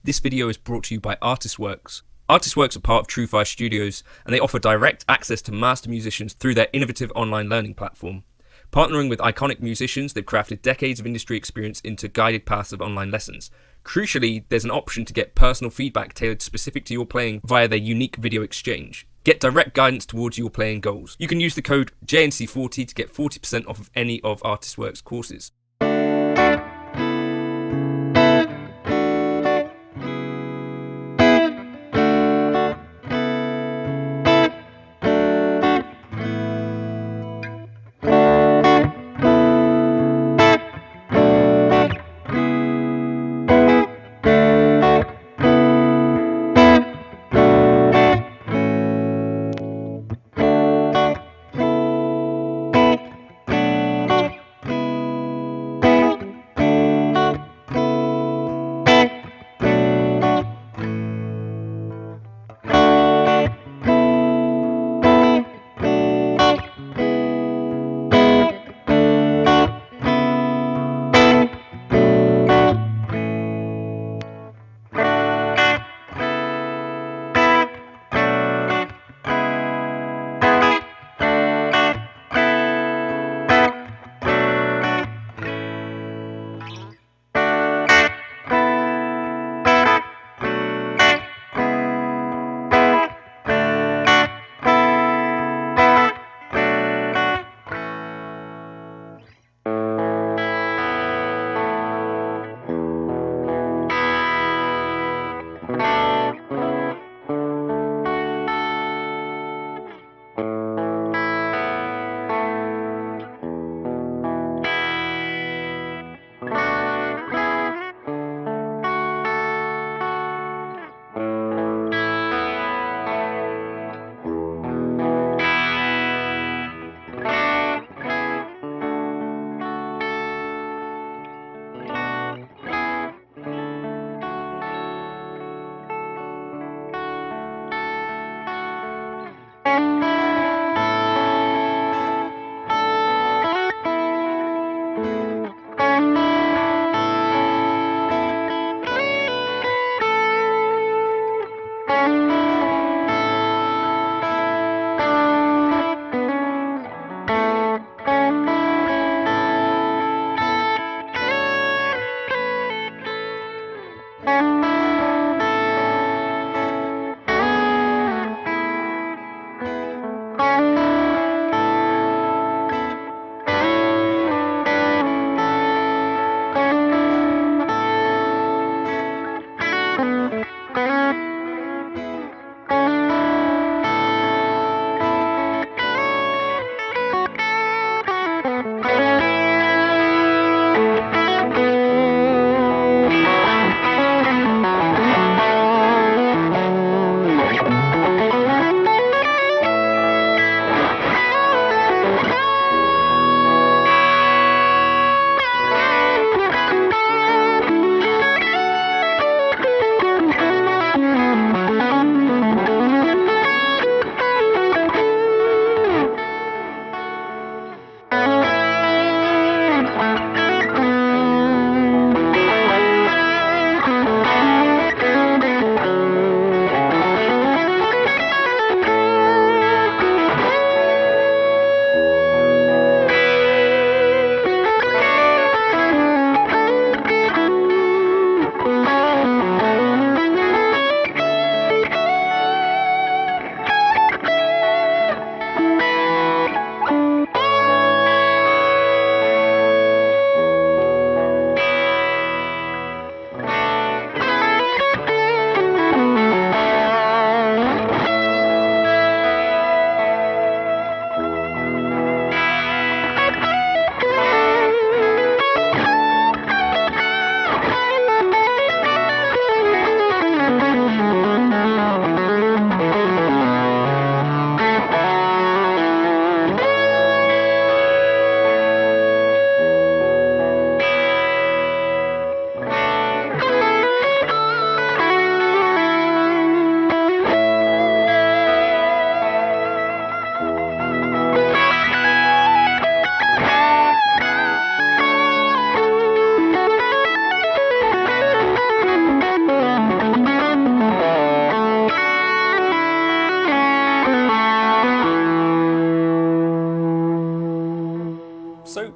This video is brought to you by Artistworks. Artistworks are part of True5 Studios, and they offer direct access to master musicians through their innovative online learning platform. Partnering with iconic musicians, they've crafted decades of industry experience into guided paths of online lessons. Crucially, there's an option to get personal feedback tailored specific to your playing via their unique video exchange. Get direct guidance towards your playing goals. You can use the code JNC40 to get 40% off of any of Artistworks courses.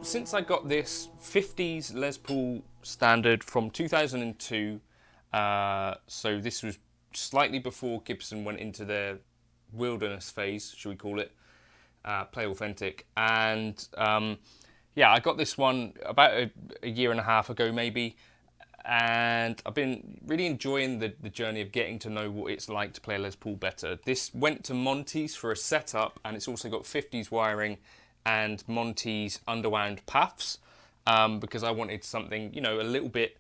since I got this 50s Les Paul standard from 2002, so this was slightly before Gibson went into their wilderness phase, should we call it, Play Authentic, and yeah, I got this one about a year and a half ago maybe, and I've been really enjoying the journey of getting to know what it's like to play a Les Paul better. This went to Monty's for a setup, and it's also got 50s wiring and Monty's underwound paths, because I wanted something, you know, a little bit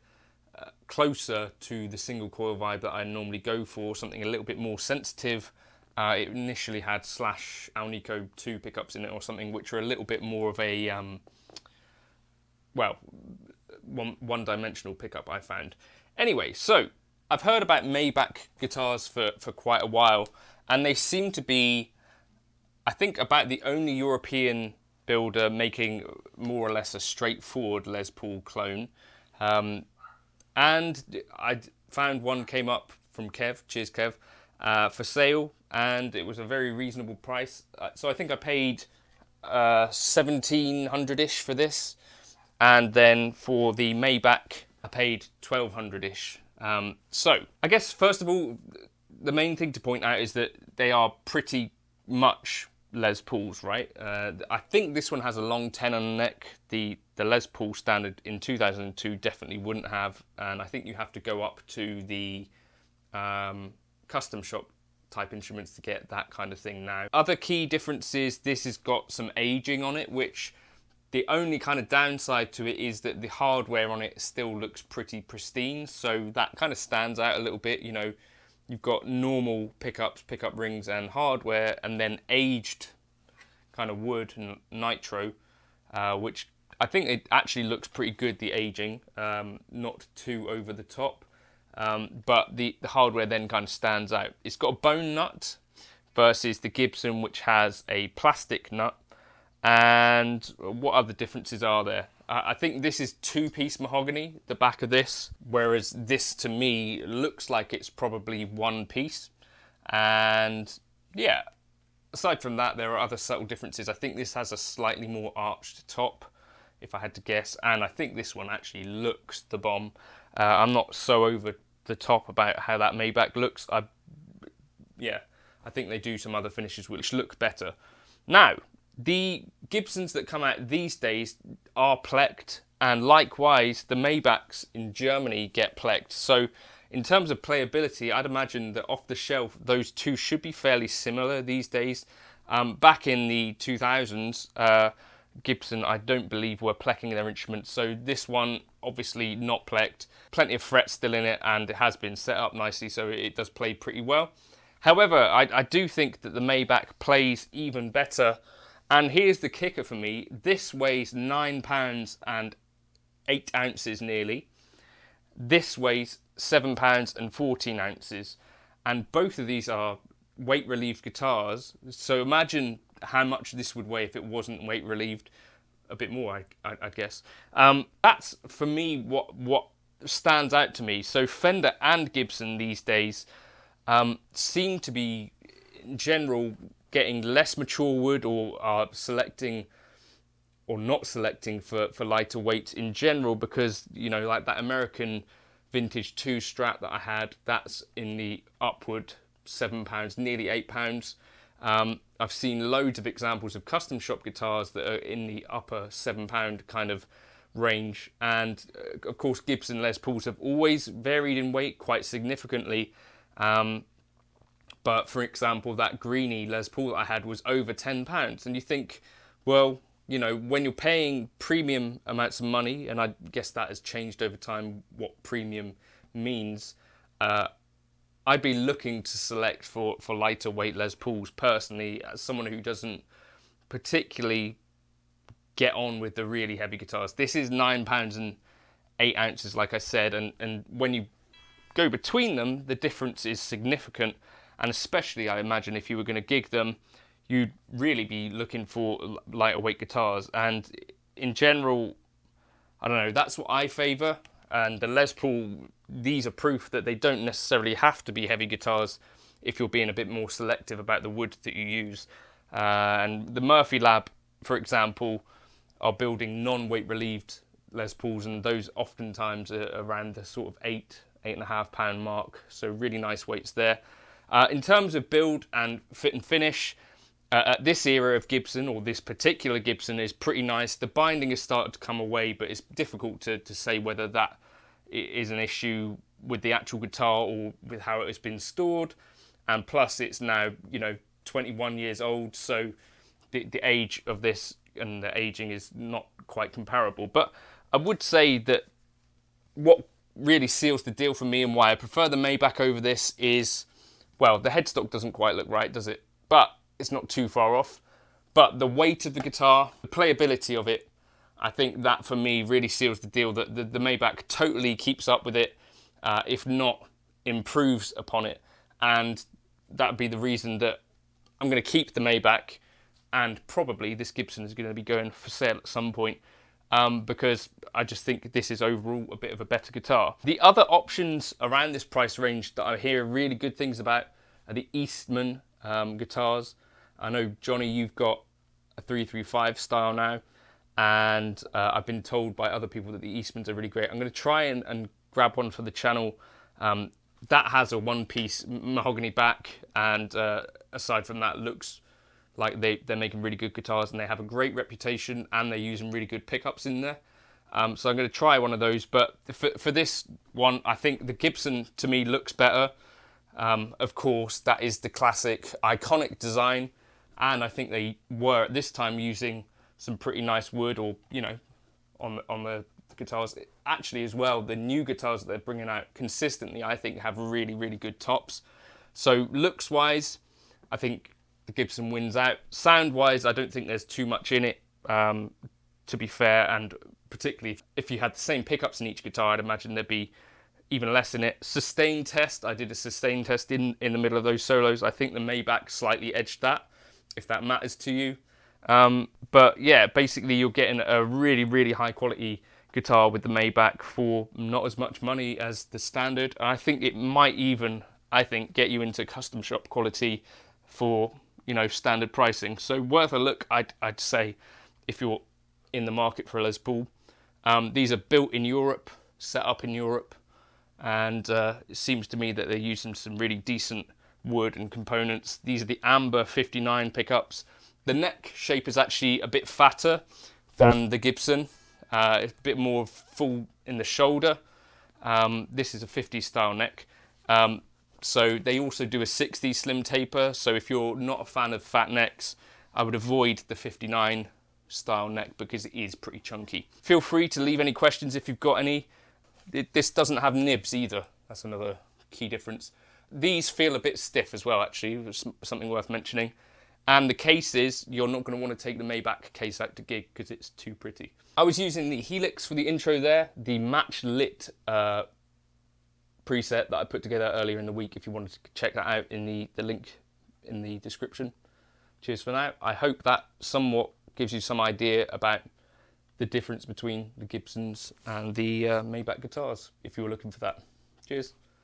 closer to the single coil vibe that I normally go for, something a little bit more sensitive. It initially had Slash Alnico 2 pickups in it or something, which are a little bit more of a, well, one-dimensional pickup, I found. Anyway, so I've heard about Maybach guitars for quite a while, and they seem to be, I think, about the only European builder making more or less a straightforward Les Paul clone. And I found one came up from Kev, cheers Kev, for sale, and it was a very reasonable price. So I think I paid 1700-ish for this. And then for the Maybach, I paid 1200-ish. So I guess first of all, the main thing to point out is that they are pretty much Les Pauls, right? I think this one has a long 10 on the neck. The Les Paul standard in 2002 definitely wouldn't have, and I think you have to go up to the custom shop type instruments to get that kind of thing now. Other key differences, this has got some aging on it, which the only kind of downside to it is that the hardware on it still looks pretty pristine, so that kind of stands out a little bit. You know, you've got normal pickups, pickup rings and hardware, and then aged kind of wood and nitro, which I think it actually looks pretty good, the aging, not too over the top, but the hardware then kind of stands out. It's got a bone nut versus the Gibson, which has a plastic nut. And what other differences are there? I think this is two-piece mahogany, the back of this, whereas this to me looks like it's probably one piece. And yeah, aside from that, there are other subtle differences. I think this has a slightly more arched top, if I had to guess, and I think this one actually looks the bomb. I'm not so over the top about how that Maybach looks. I think they do some other finishes which look better. Now, the Gibsons that come out these days are plecked, and likewise the Maybachs in Germany get plecked. So in terms of playability, I'd imagine that off the shelf those two should be fairly similar these days. Back in the 2000s, Gibson, I don't believe, were plecking their instruments, so this one obviously not plecked. Plenty of frets still in it, and it has been set up nicely, so it does play pretty well. However, I do think that the Maybach plays even better. And here's the kicker for me. This weighs 9 pounds and 8 ounces nearly. This weighs 7 pounds and 14 ounces. And both of these are weight relieved guitars. So imagine how much this would weigh if it wasn't weight relieved. A bit more, I guess. That's for me what stands out to me. So Fender and Gibson these days seem to be, in general, getting less mature wood, or are selecting or not selecting for lighter weights in general, because, you know, like that American vintage 2 Strat that I had, that's in the upward 7 pounds, nearly 8 pounds. I've seen loads of examples of custom shop guitars that are in the upper 7 pound kind of range, and of course Gibson Les Pauls have always varied in weight quite significantly. But for example, that greeny Les Paul that I had was over 10 pounds. And you think, well, you know, when you're paying premium amounts of money, and I guess that has changed over time what premium means, I'd be looking to select for lighter weight Les Pauls personally, as someone who doesn't particularly get on with the really heavy guitars. This is 9 pounds and 8 ounces, like I said, and when you go between them, the difference is significant. And especially, I imagine, if you were going to gig them, you'd really be looking for lighter weight guitars. And in general, I don't know, that's what I favour. And the Les Paul, these are proof that they don't necessarily have to be heavy guitars if you're being a bit more selective about the wood that you use. And the Murphy Lab, for example, are building non-weight relieved Les Pauls, and those oftentimes are around the sort of £8.5 mark. So really nice weights there. In terms of build and fit and finish, this era of Gibson, or this particular Gibson, is pretty nice. The binding has started to come away, but it's difficult to say whether that is an issue with the actual guitar or with how it has been stored. And plus, it's now, 21 years old, so the age of this and the aging is not quite comparable. But I would say that what really seals the deal for me and why I prefer the Maybach over this is, well, the headstock doesn't quite look right, does it? But it's not too far off. But the weight of the guitar, the playability of it, I think that for me really seals the deal, that the Maybach totally keeps up with it, if not improves upon it. And that'd be the reason that I'm going to keep the Maybach, and probably this Gibson is going to be going for sale at some point, because I just think this is overall a bit of a better guitar. The other options around this price range that I hear really good things about are the Eastman guitars. I know, Johnny, you've got a 335 style now, and I've been told by other people that the Eastmans are really great. I'm going to try and grab one for the channel. That has a one-piece mahogany back, and aside from that, looks like they're making really good guitars, and they have a great reputation, and they're using really good pickups in there. So I'm going to try one of those, but for this one, I think the Gibson, to me, looks better. Of course, that is the classic, iconic design, and I think they were, at this time, using some pretty nice wood, or, on the guitars. Actually, as well, the new guitars that they're bringing out consistently, I think, have really, really good tops. So looks-wise, I think the Gibson wins out. Sound-wise, I don't think there's too much in it, to be fair, and particularly if you had the same pickups in each guitar, I'd imagine there'd be even less in it. Sustain test, I did a sustain test in the middle of those solos. I think the Maybach slightly edged that, if that matters to you. But yeah, basically you're getting a really, really high quality guitar with the Maybach for not as much money as the standard. I think it might even, get you into custom shop quality for, standard pricing. So worth a look, I'd say, if you're in the market for a Les Paul. These are built in Europe, set up in Europe, and it seems to me that they're using some really decent wood and components. These are the Amber 59 pickups. The neck shape is actually a bit fatter than the Gibson. It's a bit more full in the shoulder. This is a 50 style neck. So they also do a 60 slim taper. So if you're not a fan of fat necks, I would avoid the 59 style neck because it is pretty chunky. Feel free to leave any questions if you've got any. This doesn't have nibs either. That's another key difference. These feel a bit stiff as well, actually, something worth mentioning. And the cases, you're not going to want to take the Maybach case out to gig because it's too pretty. I was using the Helix for the intro there, the match lit preset that I put together earlier in the week. If you wanted to check that out, in the link in the description. Cheers for now. I hope that somewhat gives you some idea about the difference between the Gibsons and the Maybach guitars, if you were looking for that. Cheers.